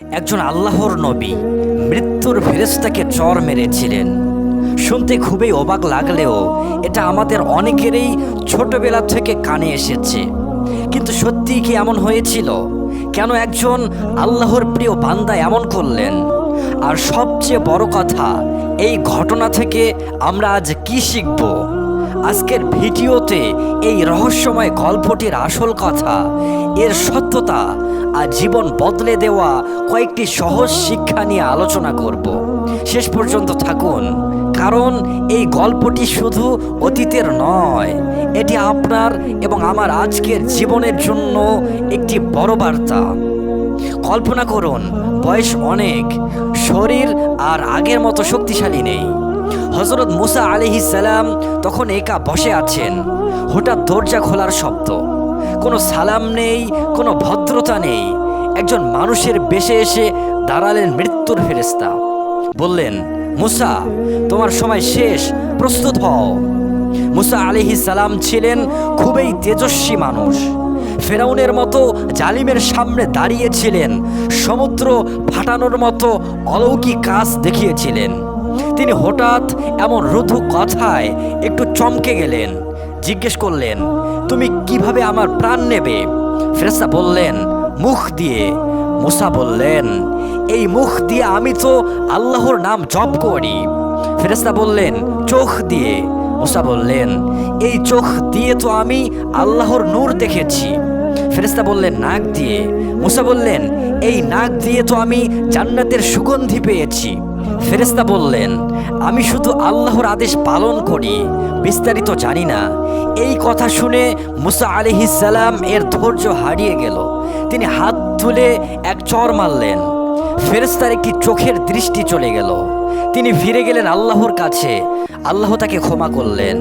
একজন আল্লাহর নবী মৃত্যুর ফেরেশতাকে চর মেরেছিলেন। শুনতে খুবই অবাক লাগলেও এটা আমাদের অনেকেরই ছোটবেলা থেকে কানে এসেছে। কিন্তু সত্যি কি এমন হয়েছিল? কেন একজন আল্লাহর প্রিয় বান্দা এমন করলেন? আর সবচেয়ে বড় কথা, এই ঘটনা থেকে আমরা আজ কি শিখব? আজকের ভিডিওতে এই রহস্যময় গল্পটির আসল কথা, এর সত্যতা আর জীবন বদলে দেওয়া কয়েকটি সহজ শিক্ষা নিয়ে আলোচনা করব। শেষ পর্যন্ত থাকুন, কারণ এই গল্পটি শুধু অতীতের নয়, এটি আপনার এবং আমার আজকের জীবনের জন্য একটি বড় বার্তা। কল্পনা করুন, বয়স অনেক, শরীর আর আগের মতো শক্তিশালী নেই। হযরত মুসা আলাইহিস সালাম তখন একা বসে আছেন। হঠাৎ দরজা খোলার শব্দ, কোনো সালাম নেই, কোনো ভদ্রতা নেই। একজন মানুষের বেশে এসে দাঁড়ালেন মৃত্যুর ফেরেশতা। বললেন, মুসা, তোমার সময় শেষ, প্রস্তুত হও। মুসা আলাইহিস সালাম ছিলেন খুবই তেজস্বী মানুষ। ফেরাউনের মতো জালিমের সামনে দাঁড়িয়েছিলেন, সমুদ্র ফাটানোর মতো অলৌকিক কাজ দেখিয়েছিলেন। তিনি হঠাৎ এমন রুদ্ধ কথায় একটু চমকে গেলেন। জিজ্ঞেস করলেন, তুমি কিভাবে আমার প্রাণ নেবে? ফেরেশতা বললেন, মুখ দিয়ে। মুসা বললেন, এই মুখ দিয়ে আমি তো আল্লাহর নাম জপ করি। ফেরেশতা বললেন, চোখ দিয়ে। মুসা বললেন, এই চোখ দিয়ে তো আমি আল্লাহর নূর দেখেছি। ফেরেশতা বললেন, নাক দিয়ে। মুসা বললেন, এই নাক দিয়ে তো আমি জান্নাতের সুগন্ধি পেয়েছি। ফেরেশতা বললেন, আমি শুধু আল্লাহর আদেশ পালন করি, বিস্তারিত জানি না। এই কথা শুনে মুসা আলাইহিস সালাম এর ধৈর্য হারিয়ে গেল। তিনি হাত তুলে এক চর মারলেন। ফেরেশতার একটি চোখের দৃষ্টি চলে গেল। তিনি ফিরে গেলেন আল্লাহর কাছে। আল্লাহ তাকে ক্ষমা করলেন,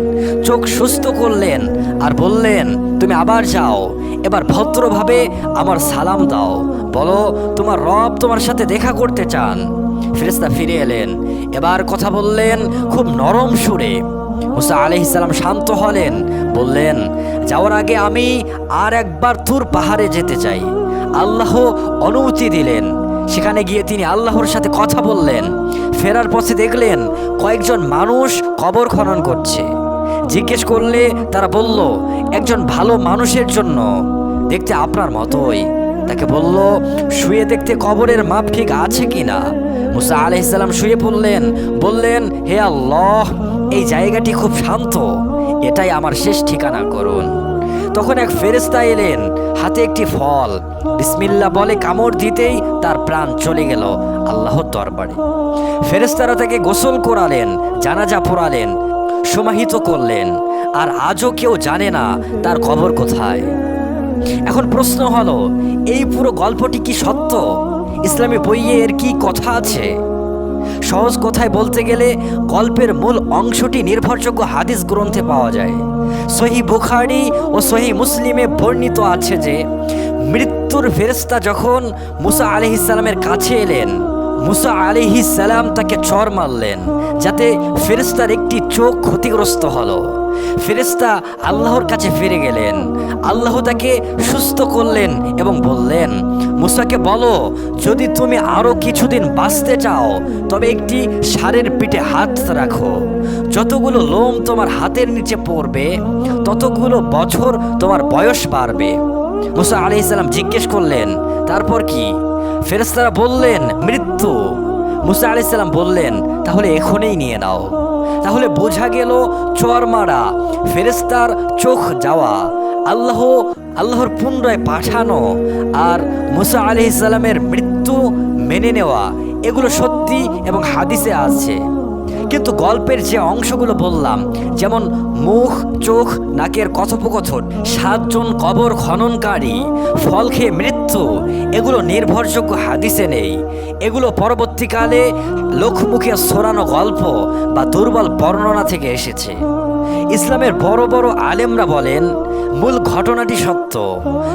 চোখ সুস্থ করলেন আর বললেন, তুমি আবার যাও, এবার ভদ্রভাবে আমার সালাম দাও, বলো তোমার রব তোমার সাথে দেখা করতে চান। ফেরেশতা ফিরে এলেন, এবার কথা বললেন খুব নরম সুরে। মুসা আলাইহিস সালাম শান্ত হলেন, বললেন, যাওয়ার আগে আমি আর একবার তুর পাহাড়ে যেতে চাই। আল্লাহ অনুমতি দিলেন। সেখানে গিয়ে তিনি আল্লাহর সাথে কথা বললেন। ফেরার পথে দেখলেন কয়েকজন মানুষ কবর খনন করছে। জিজ্ঞেস করলে তারা বলল, একজন ভালো মানুষের জন্য, দেখতে আপনার মতোই। তাকে বলল, শুয়ে দেখতে কবরের মাপ ঠিক আছে কিনা। মুসা আলাইহিস সালাম শুয়ে পড়লেন, বললেন, হে আল্লাহ, এই জায়গাটি খুব শান্ত, এটাই আমার শেষ ঠিকানা করুন। তখন এক ফেরেশতা এলেন, হাতে একটি ফল। বিসমিল্লাহ বলে কামড় দিতেই তার প্রাণ চলে গেল আল্লাহর দরবারে। ফেরেশতারা তাকে গোসল করালেন, জানাজা পড়ালেন, সমাহিত করলেন। আর আজও কেউ জানে না তার কবর কোথায়। এখন প্রশ্ন হলো, এই পুরো গল্পটি কি সত্য? ইসলামী বইয়ে এর কি কথা আছে? সহজ কথায় বলতে গেলে গল্পের মূল অংশটি নির্ভরযোগ্য হাদিস গ্রন্থে পাওয়া যায়। সহিহ বুখারী ও সহিহ মুসলিমে বর্ণিত আছে যে, মৃত্যুর ফেরেশতা যখন মুসা আলাইহিস সালামের কাছে এলেন, মুসা আলাইহিস সালাম তাকে চর মারলেন, যাতে ফেরেশতার একটি চোখ ক্ষতিগ্রস্ত হলো। ফেরেশতা আল্লাহর কাছে ফিরে গেলেন। আল্লাহ তাকে সুস্থ করলেন এবং বললেন, মুসাকে বলো, যদি তুমি আরো কিছুদিন বাঁচতে চাও তবে একটি ষাঁড়ের পিঠে হাত রাখো। যতগুলো লোম তোমার হাতের নিচে পড়বে ততগুলো বছর তোমার বয়স বাড়বে। মুসা আলাইহিস সালাম জিজ্ঞেস করলেন, তারপর কি? ফেরেশতারা বললেন, মৃত্যু। মুসা আলাইহিস সালাম বললেন, তাহলে এখনই নিয়ে নাও। তাহলে বোঝা গেল চর মারা, ফেরেশতার চোখ যাওয়া, আল্লাহর পুনরায় পাঠানো আর মুসা আলাইহিস সালামের মৃত্যু মেনে নেওয়া, এগুলো সত্যি এবং হাদিসে আছে। কিন্তু গল্পের যে অংশগুলো বললাম, যেমন মুখ, চোখ, নাকের কথোপকথন, 7 জন কবর খননকারী, ফল খেয়ে মৃত্যু, এগুলো নির্ভরযোগ্য হাদিসে নেই। এগুলো পরবর্তীকালে লোকমুখে ছড়ানো গল্প বা দুর্বল বর্ণনা থেকে এসেছে। ইসলামের বড় বড় আলেমরা বলেন, মূল ঘটনাটি সত্য,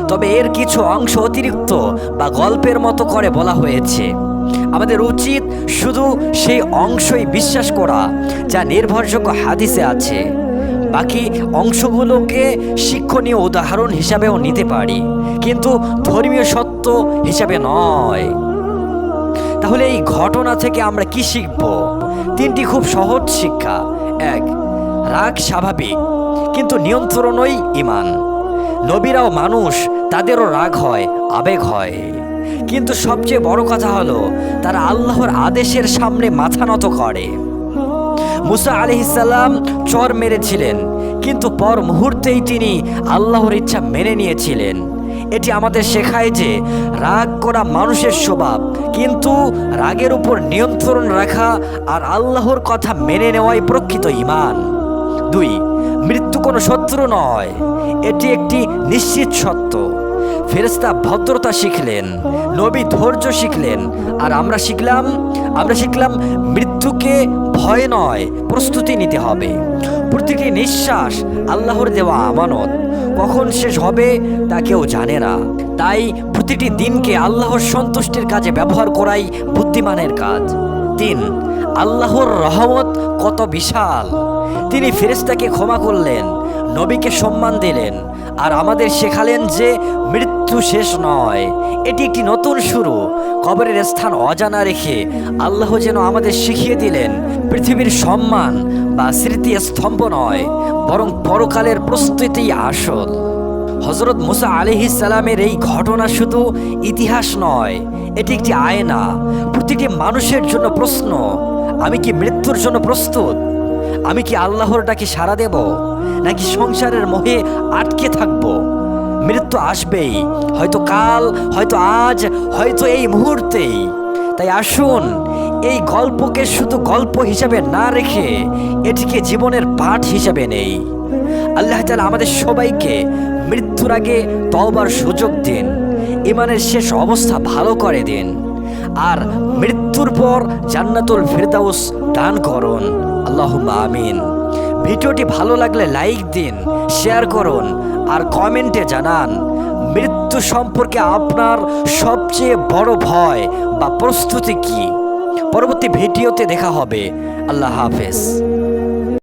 তবে এর কিছু অংশ অতিরিক্ত বা গল্পের মতো করে বলা হয়েছে। আমাদের উচিত শুধু সেই অংশই বিশ্বাস করা যা নির্ভরযোগ্য হাদিসে আছে। বাকি অংশগুলোকে শিক্ষণীয় উদাহরণ হিসাবেও নিতে পারি, কিন্তু ধর্মীয় সত্য হিসাবে নয়। তাহলে এই ঘটনা থেকে আমরা কি শিখব? তিনটি খুব সহজ শিক্ষা। এক, রাগ স্বাভাবিক, কিন্তু নিয়ন্ত্রণই ঈমান। নবীরাও মানুষ, তাদেরও রাগ হয়, আবেগ হয়, কিন্তু সবচেয়ে বড় কথা হলো তারা আল্লাহর আদেশের সামনে মাথা নত করে। মুসা আলাইহিস সালাম চর মেরেছিলেন, কিন্তু পর মুহূর্তেই তিনি আল্লাহর ইচ্ছা মেনে নিয়েছিলেন। এটি আমাদের শেখায় যে রাগ করা মানুষের স্বভাব, কিন্তু রাগের উপর নিয়ন্ত্রণ রাখা আর আল্লাহর কথা মেনে নেওয়াই প্রকৃত ঈমান। দুই, মৃত্যু কোনো শত্রু নয়, এটি একটি নিশ্চিত সত্য। ফেরেশতা ভদ্রতা শিখলেন, নবী ধৈর্য শিখলেন, আর আমরা শিখলাম মৃত্যুকে ভয় নয়, প্রস্তুতি নিতে হবে। প্রতিটি নিঃশ্বাস আল্লাহর দেওয়া আমানত, কখন শেষ হবে তা কেউ জানে না। তাই প্রতিটি দিনকে আল্লাহর সন্তুষ্টির কাজে ব্যবহার করাই বুদ্ধিমানের কাজ। তিন, আল্লাহর রহমত কত বিশাল। তিনি ফেরেশতাকে ক্ষমা করলেন, নবীকে সম্মান দিলেন, আর আমাদের শেখালেন যে মৃত্যু শেষ নয়, এটি একটি নতুন শুরু। কবরের স্থান অজানা রেখে আল্লাহ যেন আমাদের শিখিয়ে দিলেন পৃথিবীর সম্মান বা স্মৃতি স্তম্ভ নয়, বরং পরকালের প্রস্তুতিই আসল। হযরত মুসা আলাইহিস সালামের এই ঘটনা শুধু ইতিহাস নয়, এটি একটি আয়না। প্রতিটি মানুষের জন্য প্রশ্ন, আমি কি মৃত্যুর জন্য প্রস্তুত? আমি কি আল্লাহর ডাকে সাড়া দেব, নাকি সংসারের মোহে আটকে থাকব? মৃত্যু আসবেই, হয়তো কাল, হয়তো আজ, হয়তো এই মুহূর্তেই। তাই আসুন এই গল্পকে শুধু গল্প হিসাবে না রেখে এটিকে জীবনের পাঠ হিসাবে নেই। আল্লাহ তাআলা আমাদের সবাইকে মৃত্যুর আগে তওবার সুযোগ দিন, ঈমানের শেষ অবস্থা ভালো করে দিন, আর মৃত্যুর পর জান্নাতুল ফিরদাউস দান করুন। আল্লাহুম্মা আমিন। ভিডিওটি ভালো লাগলে লাইক দিন, শেয়ার করুন, আর কমেন্টে জানান মৃত্যু সম্পর্কে আপনার সবচেয়ে বড় ভয় বা প্রস্তুতি কি। পরবর্তী ভিডিওতে দেখা হবে। আল্লাহ হাফেজ।